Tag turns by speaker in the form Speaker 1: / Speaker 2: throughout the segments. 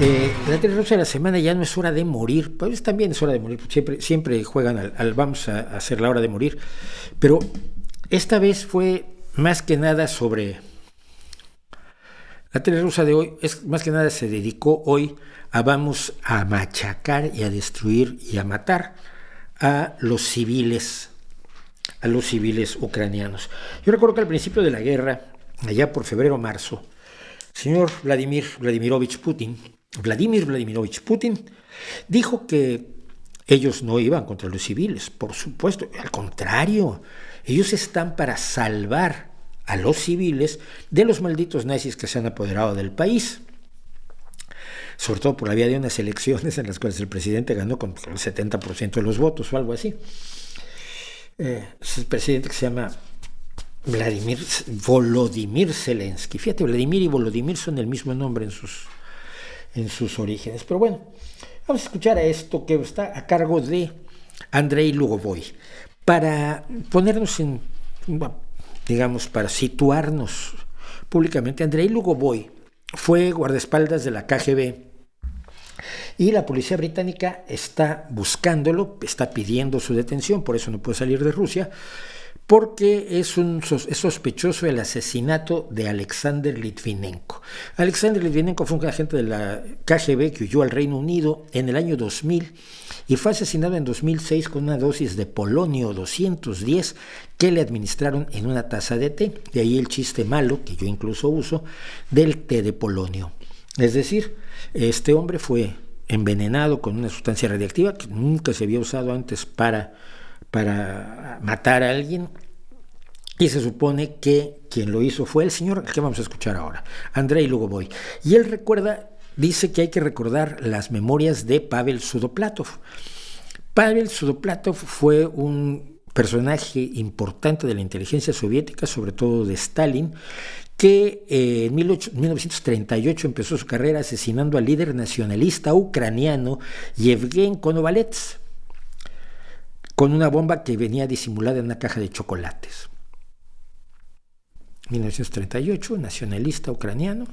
Speaker 1: La Rusia de la semana ya no es hora de morir, pues también es hora de morir, siempre juegan al vamos a hacer la hora de morir, pero esta vez fue más que nada sobre... La tele rusa de hoy, más que nada se dedicó hoy a vamos a machacar y a destruir y a matar a los civiles ucranianos. Yo recuerdo que al principio de la guerra, allá por febrero-marzo, señor Vladimir Vladimirovich Putin dijo que ellos no iban contra los civiles, por supuesto, al contrario, ellos están para salvar a los civiles de los malditos nazis que se han apoderado del país, sobre todo por la vía de unas elecciones en las cuales el presidente ganó con el 70% de los votos o algo así. Es el presidente que se llama Volodymyr Zelensky. Fíjate, Vladimir y Volodymyr son el mismo nombre en sus orígenes. Pero bueno, vamos a escuchar a esto que está a cargo de Andrei Lugovoy. Para ponernos para situarnos públicamente, Andrei Lugovoy fue guardaespaldas de la KGB y la policía británica está buscándolo, está pidiendo su detención, por eso no puede salir de Rusia, porque es sospechoso del asesinato de Alexander Litvinenko. Alexander Litvinenko fue un agente de la KGB que huyó al Reino Unido en el año 2000 y fue asesinado en 2006 con una dosis de polonio 210 que le administraron en una taza de té. De ahí el chiste malo, que yo incluso uso, del té de polonio. Es decir, este hombre fue envenenado con una sustancia radiactiva que nunca se había usado antes para matar a alguien, y se supone que quien lo hizo fue el señor que vamos a escuchar ahora, Andrei Lugovoy, y él dice que hay que recordar las memorias de Pavel Sudoplatov. Pavel Sudoplatov fue un personaje importante de la inteligencia soviética, sobre todo de Stalin, que en 1938 empezó su carrera asesinando al líder nacionalista ucraniano Yevgeny Konovalets con una bomba que venía disimulada en una caja de chocolates. 1938, nacionalista ucraniano.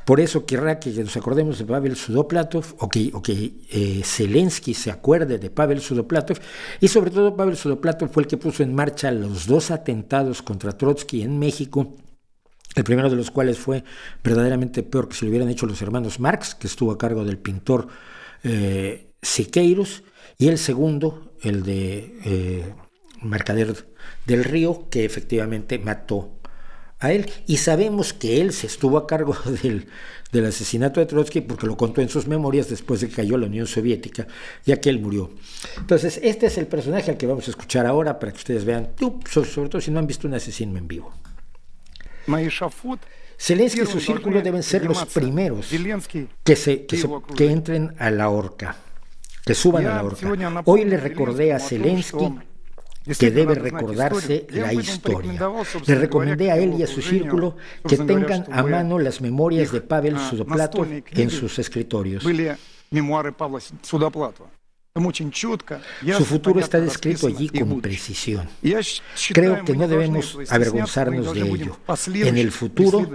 Speaker 1: Por eso querrá que nos acordemos de Pavel Sudoplatov o que Zelensky se acuerde de Pavel Sudoplatov, y sobre todo Pavel Sudoplatov fue el que puso en marcha los dos atentados contra Trotsky en México, el primero de los cuales fue verdaderamente peor que si lo hubieran hecho los hermanos Marx, que estuvo a cargo del pintor Siqueiros, y el segundo, el de Mercader del Río, que efectivamente mató a él, y sabemos que él se estuvo a cargo del asesinato de Trotsky porque lo contó en sus memorias después de que cayó la Unión Soviética, ya que él murió. Entonces, este es el personaje al que vamos a escuchar ahora para que ustedes vean, sobre todo si no han visto un asesino en vivo. Zelensky y su círculo deben ser los primeros que entren a la horca, que suban a la horca. Hoy le recordé a Zelensky que debe recordarse la historia. Le recomendé a él y a su círculo que tengan a mano las memorias de Pavel Sudoplatov en sus escritorios. Su futuro está descrito allí con precisión. Creo que no debemos avergonzarnos de ello. En el futuro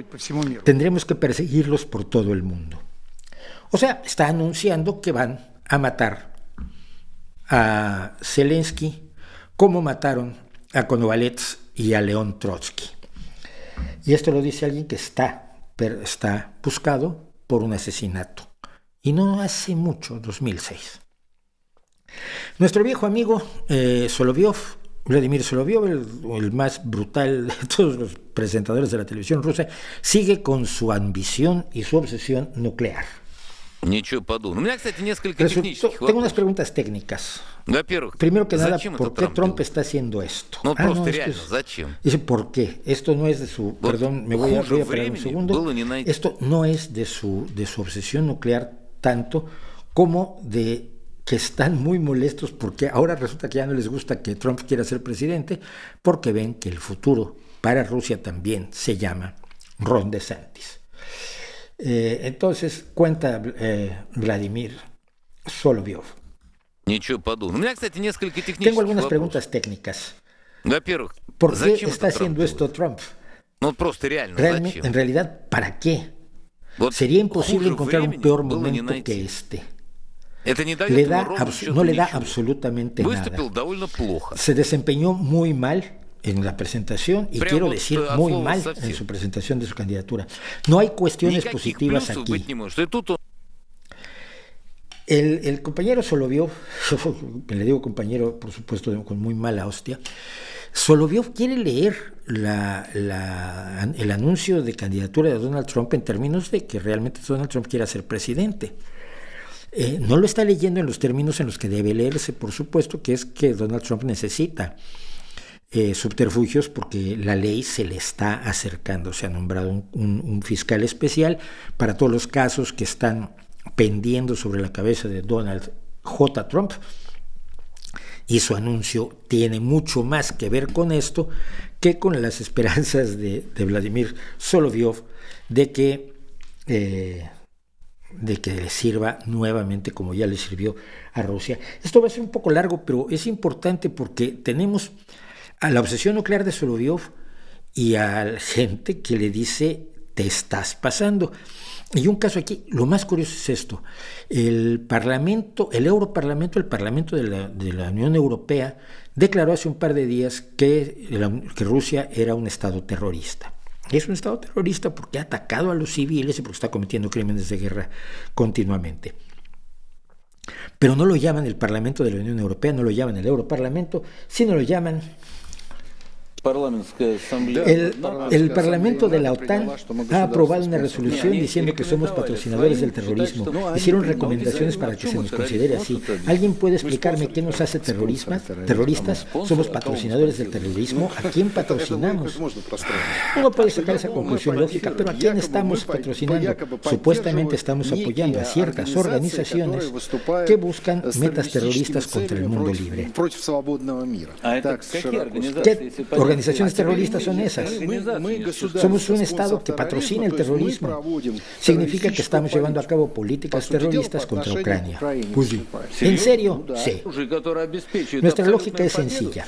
Speaker 1: tendremos que perseguirlos por todo el mundo. O sea, está anunciando que van a matar a Zelensky como mataron a Konovalets y a León Trotsky. Y esto lo dice alguien que está buscado por un asesinato. Y no hace mucho, 2006. Nuestro viejo amigo Vladimir Solovyov, el más brutal de todos los presentadores de la televisión rusa, sigue con su ambición y su obsesión nuclear. Tengo unas preguntas técnicas. Primero que nada, ¿por qué Trump está haciendo esto? Dice, ¿por qué? Esto no es de su... Perdón, me voy a parar un segundo. Esto no es de su obsesión nuclear tanto como de que están muy molestos porque ahora resulta que ya no les gusta que Trump quiera ser presidente, porque ven que el futuro para Rusia también se llama Ron DeSantis. Entonces cuenta Vladimir Solovyov. Tengo algunas preguntas técnicas. ¿Por qué está haciendo esto Trump? En realidad, ¿para qué? Sería imposible encontrar un peor momento que este. No le da absolutamente nada. Se desempeñó muy mal en la presentación y quiero decir muy mal en su presentación de su candidatura. No hay cuestiones positivas aquí. El compañero Solovyov, le digo compañero por supuesto con muy mala hostia, Solovyov quiere leer el anuncio de candidatura de Donald Trump en términos de que realmente Donald Trump quiera ser presidente. No lo está leyendo en los términos en los que debe leerse, por supuesto, que es que Donald Trump necesita subterfugios porque la ley se le está acercando. Se ha nombrado un fiscal especial para todos los casos que están pendiendo sobre la cabeza de Donald J. Trump, y su anuncio tiene mucho más que ver con esto que con las esperanzas de Vladimir Solovyov de que le sirva nuevamente como ya le sirvió a Rusia. Esto va a ser un poco largo, pero es importante porque tenemos a la obsesión nuclear de Solovyov y a la gente que le dice te estás pasando. Y un caso aquí, lo más curioso es esto: el Europarlamento, el Parlamento de la Unión Europea, declaró hace un par de días que Rusia era un Estado terrorista. Es un Estado terrorista porque ha atacado a los civiles y porque está cometiendo crímenes de guerra continuamente. Pero no lo llaman el Parlamento de la Unión Europea, no lo llaman el Europarlamento, sino lo llaman el Parlamento de la OTAN. Ha aprobado una resolución diciendo que somos patrocinadores del terrorismo. Hicieron recomendaciones para que se nos considere así. ¿Alguien puede explicarme qué nos hace terroristas? ¿Somos patrocinadores del terrorismo? ¿A quién patrocinamos? Uno puede sacar esa conclusión lógica, pero ¿a quién estamos patrocinando? Supuestamente estamos apoyando a ciertas organizaciones que buscan metas terroristas contra el mundo libre. ¿Qué organizaciones terroristas son esas? Somos un Estado que patrocina el terrorismo. Significa que estamos llevando a cabo políticas terroristas contra Ucrania. ¿En serio? Sí. Nuestra lógica es sencilla.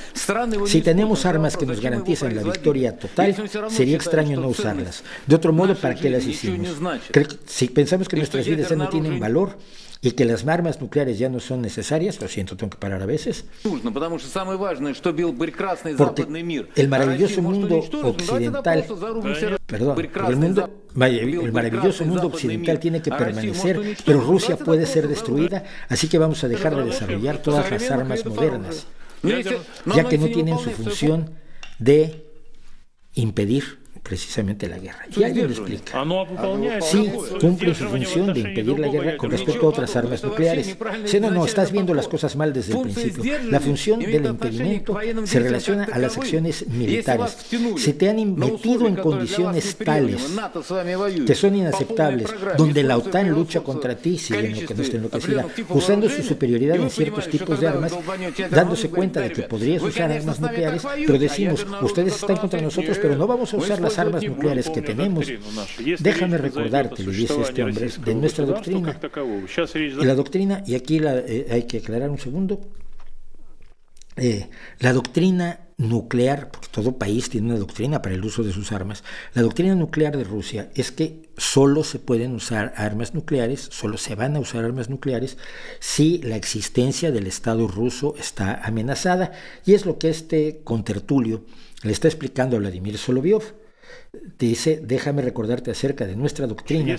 Speaker 1: Si tenemos armas que nos garantizan la victoria total, sería extraño no usarlas. De otro modo, ¿para qué las hicimos? Si pensamos que nuestras vidas ya no tienen valor y que las armas nucleares ya no son necesarias, lo siento, tengo que parar a veces, porque el maravilloso mundo occidental, el maravilloso mundo occidental tiene que permanecer, pero Rusia puede ser destruida, así que vamos a dejar de desarrollar todas las armas modernas, ya que no tienen su función de impedir precisamente la guerra. Y alguien lo explica. Sí, cumple su función de impedir la guerra con respecto a otras armas nucleares. Si no, estás viendo las cosas mal desde el principio. La función del impedimento se relaciona a las acciones militares. Se te han metido en condiciones tales que son inaceptables, donde la OTAN lucha contra ti, siguen lo que no esté enloquecida, usando su superioridad en ciertos tipos de armas, dándose cuenta de que podrías usar armas nucleares, pero decimos, ustedes están contra nosotros, pero no vamos a usar las armas nucleares que tenemos. Déjame recordarte, le dice este hombre, de nuestra doctrina. Y la doctrina, y aquí hay que aclarar un segundo, la doctrina nuclear, porque todo país tiene una doctrina para el uso de sus armas, la doctrina nuclear de Rusia es que solo se pueden usar armas nucleares, solo se van a usar armas nucleares si la existencia del Estado ruso está amenazada, y es lo que este contertulio le está explicando a Vladimir Solovyov. Dice, déjame recordarte acerca de nuestra doctrina.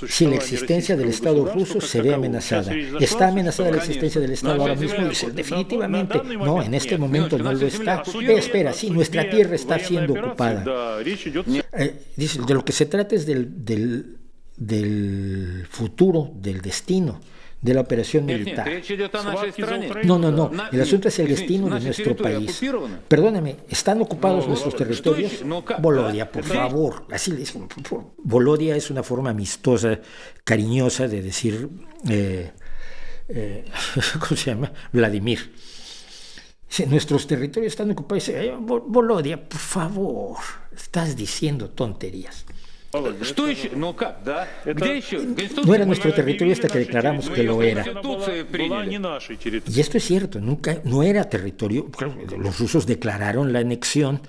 Speaker 1: Si la existencia del Estado ruso se ve amenazada, ¿está amenazada la existencia del Estado ahora mismo? Dice, definitivamente, no, en este momento no lo está. Espera, sí, nuestra tierra está siendo ocupada. Dice, de lo que se trata es del futuro, del destino de la operación militar. No. El asunto es el destino de nuestro país. Perdóname, ¿están ocupados nuestros territorios? Volodia, por favor. Así le dicen. Volodia es una forma amistosa, cariñosa de decir, ¿cómo se llama? Vladimir. Nuestros territorios están ocupados. Volodia, por favor. Estás diciendo tonterías. No era nuestro territorio hasta que declaramos que lo era. Y esto es cierto, no era territorio. Los rusos declararon la anexión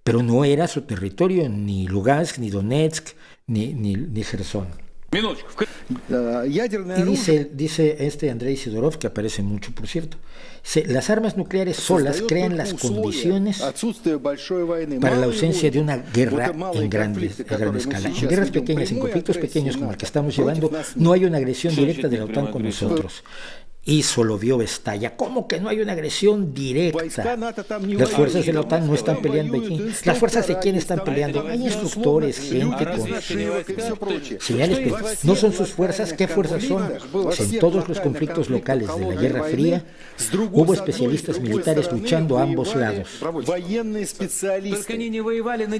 Speaker 1: pero no era su territorio ni Lugansk, ni Donetsk, ni Gerson. Y dice este Andrei Sidorov, que aparece mucho, por cierto, las armas nucleares solas crean las condiciones para la ausencia de una guerra en gran escala. En guerras pequeñas, en conflictos pequeños como el que estamos llevando, no hay una agresión directa de la OTAN con nosotros. Y Solovyov estalla. ¿Cómo que no hay una agresión directa? Las fuerzas de la OTAN no están peleando allí. ¿Las fuerzas de quién están peleando? Hay instructores, gente con señales, pero no son sus fuerzas. ¿Qué fuerzas son? En todos los conflictos locales de la Guerra Fría hubo especialistas militares luchando a ambos lados,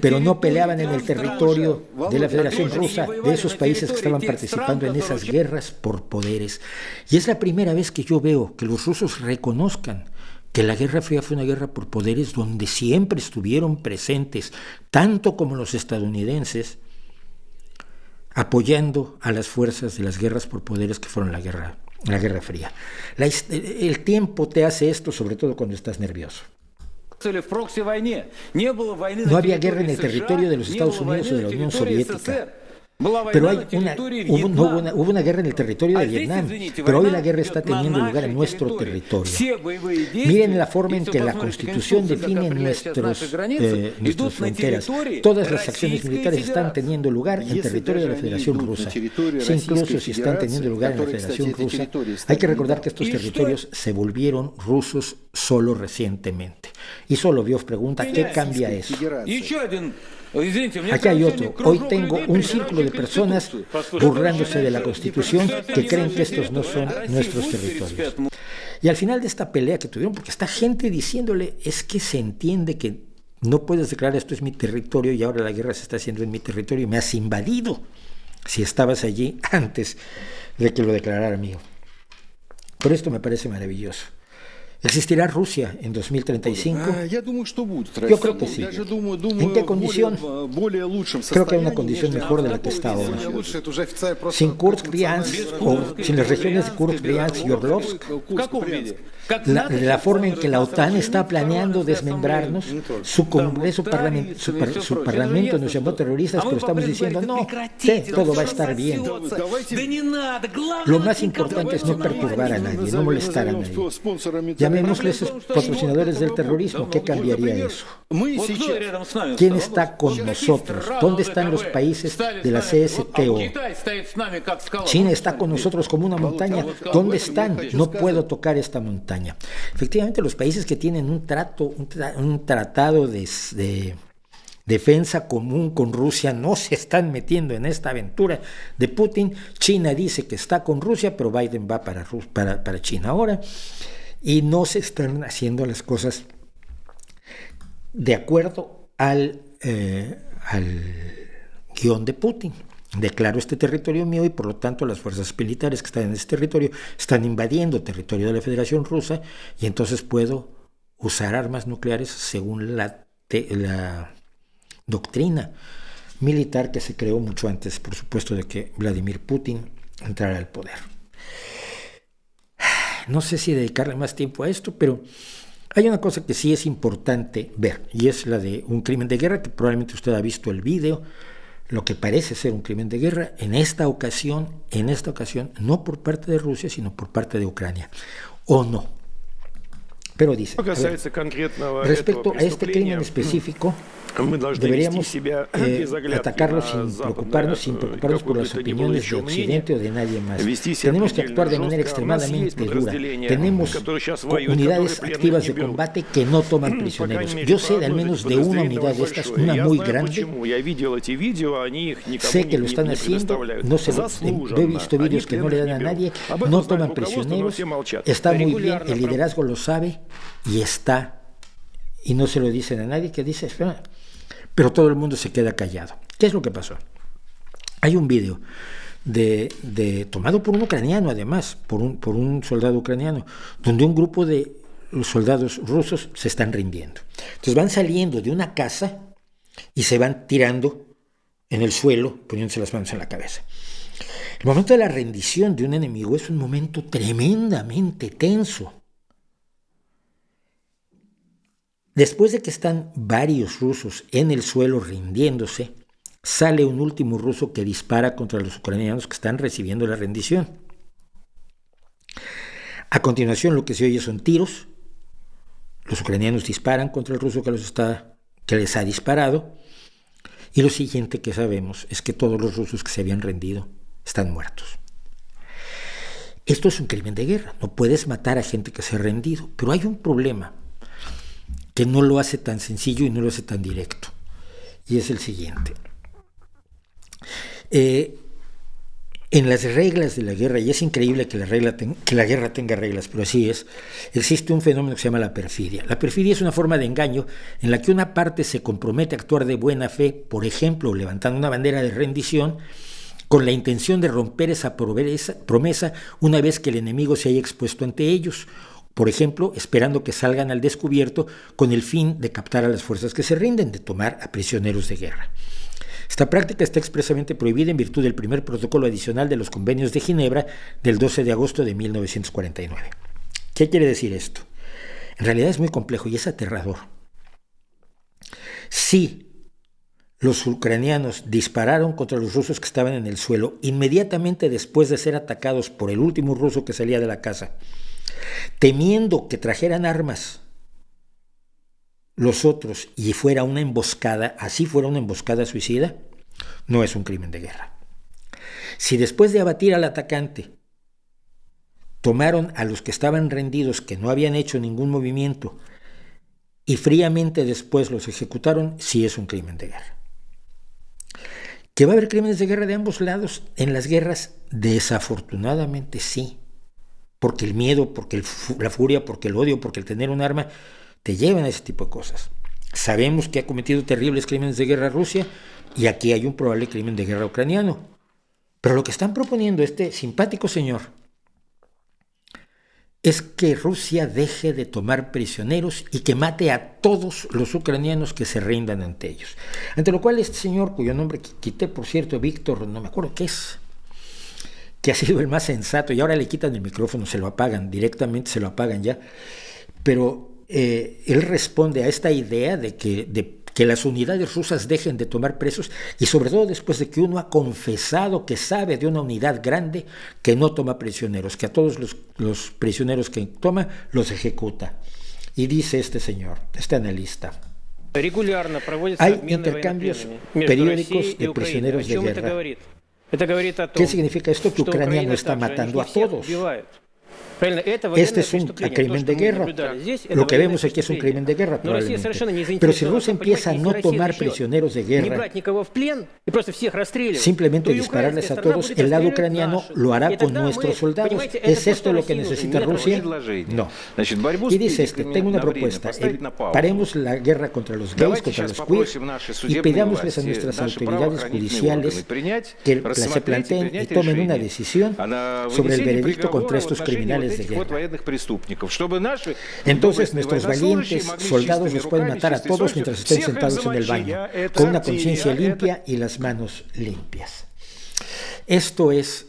Speaker 1: pero no peleaban en el territorio de la Federación Rusa, de esos países que estaban participando en esas guerras por poderes. Y es la primera vez que yo veo que los rusos reconozcan que la Guerra Fría fue una guerra por poderes donde siempre estuvieron presentes, tanto como los estadounidenses, apoyando a las fuerzas de las guerras por poderes que fueron la Guerra Fría. El tiempo te hace esto, sobre todo cuando estás nervioso. No había guerra en el territorio de los Estados Unidos o de la Unión Soviética. Pero hubo una guerra en el territorio de Vietnam, pero hoy la guerra está teniendo lugar en nuestro territorio. Miren la forma en que la Constitución define nuestras fronteras. Todas las acciones militares están teniendo lugar en territorio de la Federación Rusa. Incluso si están teniendo lugar en la Federación Rusa, hay que recordar que estos territorios se volvieron rusos solo recientemente. Y Solovyov pregunta, ¿qué cambia eso? Aquí hay otro. Hoy tengo un círculo de personas burlándose de la Constitución que creen que estos no son nuestros territorios. Y al final de esta pelea que tuvieron, porque está gente diciéndole, es que se entiende que no puedes declarar esto es mi territorio y ahora la guerra se está haciendo en mi territorio y me has invadido si estabas allí antes de que lo declarara mío. Por esto me parece maravilloso. ¿Existirá Rusia en 2035? Yo creo que sí. ¿En qué condición? Creo que hay una condición mejor de la que está ahora. Sin Kursk, Briansk, o sin las regiones de Kursk, Briansk y Orlovsk, la forma en que la OTAN está planeando desmembrarnos, su Congreso, su Parlamento nos llamó terroristas, pero estamos diciendo, no, todo va a estar bien. Lo más importante es no perturbar a nadie, no molestar a nadie. Llamémosle esos patrocinadores del terrorismo. ¿Qué cambiaría eso? ¿Quién está con nosotros? ¿Dónde están los países de la CSTO? China está con nosotros como una montaña. ¿Dónde están? No puedo tocar esta montaña. Efectivamente, los países que tienen un tratado de defensa común con Rusia no se están metiendo en esta aventura de Putin. China dice que está con Rusia, pero Biden va para China ahora. Y no se están haciendo las cosas de acuerdo al guión de Putin. Declaro este territorio mío y por lo tanto las fuerzas militares que están en ese territorio están invadiendo territorio de la Federación Rusa y entonces puedo usar armas nucleares según la doctrina militar que se creó mucho antes, por supuesto, de que Vladimir Putin entrara al poder. No sé si dedicarle más tiempo a esto, pero hay una cosa que sí es importante ver, y es la de un crimen de guerra, que probablemente usted ha visto el video, lo que parece ser un crimen de guerra, en esta ocasión, no por parte de Rusia, sino por parte de Ucrania, o no. Pero dice, respecto a este crimen específico, deberíamos atacarlo sin preocuparnos por las opiniones de Occidente o de nadie más. Tenemos que actuar de manera extremadamente dura. Tenemos unidades activas de combate que no toman prisioneros. Yo sé de al menos de una unidad de estas, una muy grande. Sé que lo están haciendo. He visto vídeos que no le dan a nadie. No toman prisioneros. Está muy bien. El liderazgo lo sabe y no se lo dicen a nadie, que dice, espera. Pero todo el mundo se queda callado. ¿Qué es lo que pasó? Hay un video tomado por un ucraniano, además, por un soldado ucraniano, donde un grupo de soldados rusos se están rindiendo. Entonces van saliendo de una casa y se van tirando en el suelo, poniéndose las manos en la cabeza. El momento de la rendición de un enemigo es un momento tremendamente tenso. Después de que están varios rusos en el suelo rindiéndose, sale un último ruso que dispara contra los ucranianos que están recibiendo la rendición. A continuación, lo que se oye son tiros. Los ucranianos disparan contra el ruso que les ha disparado. Y lo siguiente que sabemos es que todos los rusos que se habían rendido están muertos. Esto es un crimen de guerra. No puedes matar a gente que se ha rendido. Pero hay un problema que no lo hace tan sencillo y no lo hace tan directo. Y es el siguiente. En las reglas de la guerra, y es increíble que la guerra tenga reglas, pero así es, existe un fenómeno que se llama la perfidia. La perfidia es una forma de engaño en la que una parte se compromete a actuar de buena fe, por ejemplo, levantando una bandera de rendición, con la intención de romper esa promesa una vez que el enemigo se haya expuesto ante ellos, por ejemplo, esperando que salgan al descubierto con el fin de captar a las fuerzas que se rinden, de tomar a prisioneros de guerra. Esta práctica está expresamente prohibida en virtud del primer protocolo adicional de los convenios de Ginebra del 12 de agosto de 1949. ¿Qué quiere decir esto? En realidad es muy complejo y es aterrador. Si los ucranianos dispararon contra los rusos que estaban en el suelo inmediatamente después de ser atacados por el último ruso que salía de la casa, temiendo que trajeran armas los otros y fuera una emboscada, así fuera una emboscada suicida, no es un crimen de guerra. Si después de abatir al atacante tomaron a los que estaban rendidos, que no habían hecho ningún movimiento, y fríamente después los ejecutaron, sí es un crimen de guerra. ¿Que va a haber crímenes de guerra de ambos lados en las guerras? Desafortunadamente sí. Porque el miedo, porque la furia, porque el odio, porque el tener un arma te llevan a ese tipo de cosas. Sabemos que ha cometido terribles crímenes de guerra Rusia y aquí hay un probable crimen de guerra ucraniano. Pero lo que están proponiendo este simpático señor es que Rusia deje de tomar prisioneros y que mate a todos los ucranianos que se rindan ante ellos. Ante lo cual este señor, cuyo nombre quité, por cierto, Víctor, no me acuerdo qué es, que ha sido el más sensato, y ahora le quitan el micrófono, se lo apagan, directamente se lo apagan ya, pero él responde a esta idea de que las unidades rusas dejen de tomar presos, y sobre todo después de que uno ha confesado que sabe de una unidad grande que no toma prisioneros, que a todos los prisioneros que toma los ejecuta. Y dice este señor, este analista: hay intercambios periódicos de prisioneros de guerra. ¿Qué significa esto? Que Ucrania no está matando a todos. Este es un crimen de guerra. Lo que vemos aquí es un crimen de guerra, probablemente. Pero si Rusia empieza a no tomar prisioneros de guerra, simplemente dispararles a todos, el lado ucraniano lo hará con nuestros soldados. ¿Es esto lo que necesita Rusia? No. Y dice tengo una propuesta. Paremos la guerra contra los gays, contra los queers, y pidámosles a nuestras autoridades judiciales que se planteen y tomen una decisión sobre el veredicto contra estos criminales de guerra. Entonces nuestros valientes soldados los pueden matar a todos mientras estén sentados en el baño, con una conciencia limpia y las manos limpias. Esto es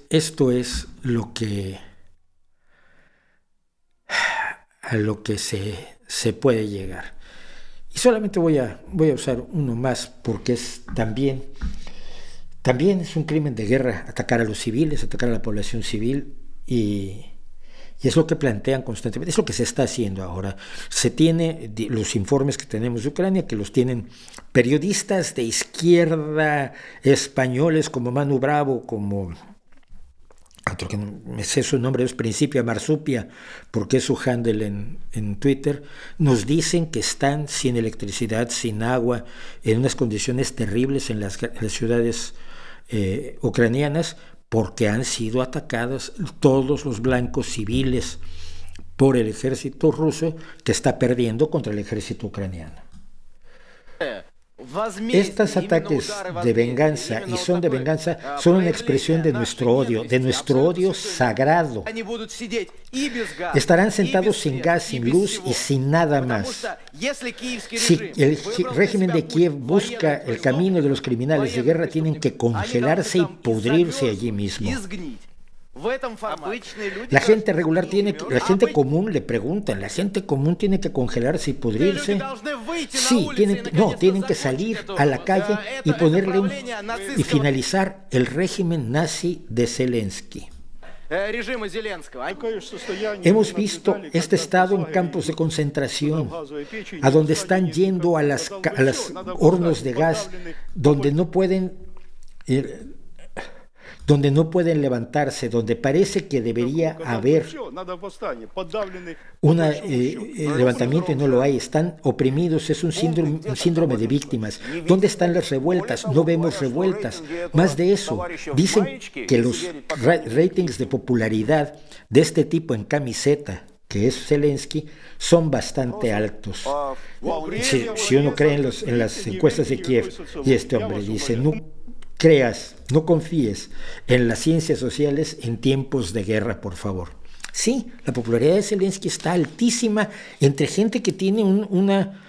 Speaker 1: a lo que se puede llegar. Y solamente voy a usar uno más porque es también es un crimen de guerra atacar a los civiles, atacar a la población civil, y es lo que plantean constantemente, es lo que se está haciendo ahora. Se tiene los informes que tenemos de Ucrania, que los tienen periodistas de izquierda españoles como Manu Bravo, como otro que no me sé su nombre, es Principia Marsupia, porque es su handle en Twitter, nos dicen que están sin electricidad, sin agua, en unas condiciones terribles en las ciudades ucranianas, porque han sido atacados todos los blancos civiles por el ejército ruso, que está perdiendo contra el ejército ucraniano. Estos ataques de venganza, y son de venganza, son una expresión de nuestro odio sagrado. Estarán sentados sin gas, sin luz y sin nada más. Si el régimen de Kiev busca el camino de los criminales de guerra, tienen que congelarse y pudrirse allí mismo. La gente regular la gente común le preguntan, ¿la gente común tiene que congelarse y pudrirse? Sí, tienen que salir a la calle y y finalizar el régimen nazi de Zelensky. Hemos visto este estado en campos de concentración, a donde están yendo a las hornos de gas, donde no pueden levantarse, donde parece que debería haber un levantamiento y no lo hay. Están oprimidos, es un síndrome de víctimas. ¿Dónde están las revueltas? No vemos revueltas. Más de eso, dicen que los ratings de popularidad de este tipo en camiseta, que es Zelensky, son bastante altos. Si uno cree en las encuestas de Kiev, y este hombre dice, no confíes en las ciencias sociales en tiempos de guerra, por favor. Sí, la popularidad de Zelensky está altísima entre gente que tiene una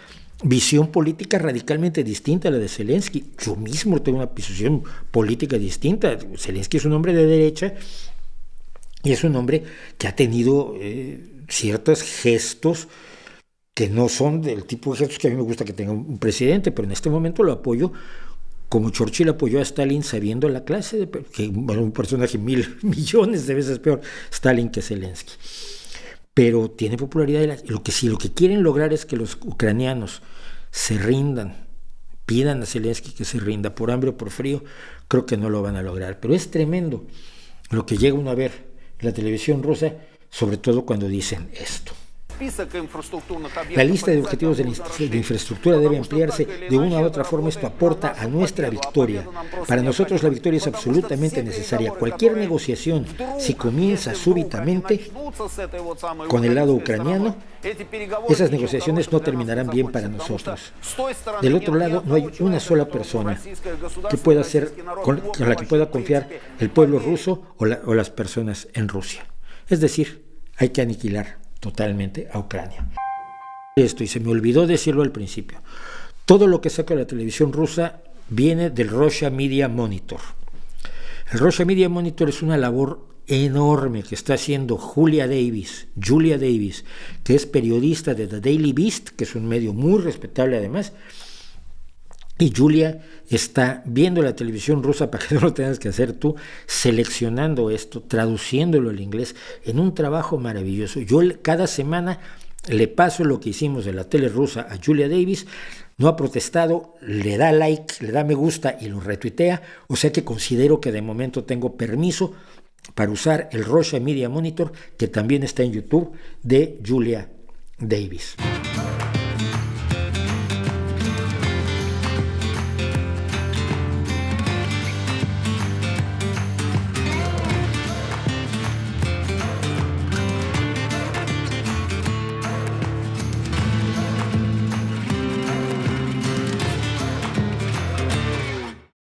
Speaker 1: visión política radicalmente distinta a la de Zelensky. Yo mismo tengo una visión política distinta. Zelensky es un hombre de derecha y es un hombre que ha tenido ciertos gestos que no son del tipo de gestos que a mí me gusta que tenga un presidente, pero en este momento lo apoyo como Churchill apoyó a Stalin sabiendo la clase, un personaje 1.000 millones de veces peor Stalin que Zelensky. Pero tiene popularidad. Lo que quieren lograr es que los ucranianos se rindan, pidan a Zelensky que se rinda por hambre o por frío. Creo que no lo van a lograr. Pero es tremendo lo que llega uno a ver en la televisión rusa, sobre todo cuando dicen esto. La lista de objetivos de infraestructura debe ampliarse de una u otra forma. Esto aporta a nuestra victoria. Para nosotros la victoria es absolutamente necesaria. Cualquier negociación, si comienza súbitamente con el lado ucraniano, esas negociaciones no terminarán bien para nosotros. Del otro lado, no hay una sola persona que pueda con la que pueda confiar el pueblo ruso o las personas en Rusia. Es decir, hay que aniquilar totalmente a Ucrania. Esto, y se me olvidó decirlo al principio, todo lo que saca la televisión rusa viene del Russia Media Monitor. El Russia Media Monitor es una labor enorme que está haciendo Julia Davis, que es periodista de The Daily Beast, que es un medio muy respetable además, y Julia está viendo la televisión rusa para que no lo tengas que hacer tú, seleccionando esto, traduciéndolo al inglés, en un trabajo maravilloso. Yo cada semana le paso lo que hicimos de la tele rusa a Julia Davis, no ha protestado, le da like, le da me gusta y lo retuitea, o sea que considero que de momento tengo permiso para usar el Russia Media Monitor, que también está en YouTube, de Julia Davis.